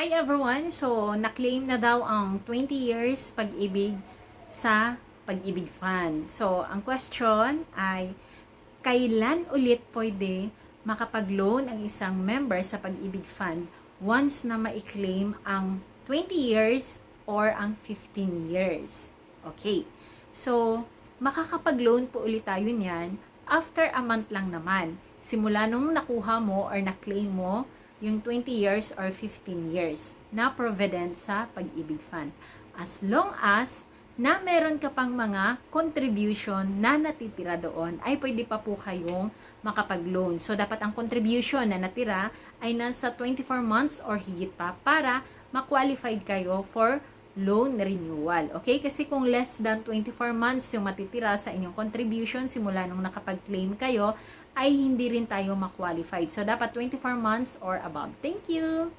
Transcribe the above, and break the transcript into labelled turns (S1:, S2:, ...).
S1: Hi everyone! So, na-claim na daw ang 20 years pag-ibig sa Pag-ibig Fund. So, ang question ay, kailan ulit pwede makapag-loan ang isang member sa Pag-ibig Fund once na ma-claim ang 20 years or ang 15 years? Okay. So, makakapag-loan po ulit tayo niyan after a month lang naman. Simula nung nakuha mo or na-claim mo yung 20 years or 15 years na provident sa Pag-ibig Fund. As long as na meron ka pang mga contribution na natitira doon, ay pwede pa po kayong makapag-loan. So, dapat ang contribution na natira ay nasa 24 months or higit pa para ma-qualified kayo for loan renewal. Okay? Kasi kung less than 24 months yung matitira sa inyong contribution simula nung nakapag-claim kayo, ay hindi rin tayo ma-qualified. So, dapat 24 months or above. Thank you!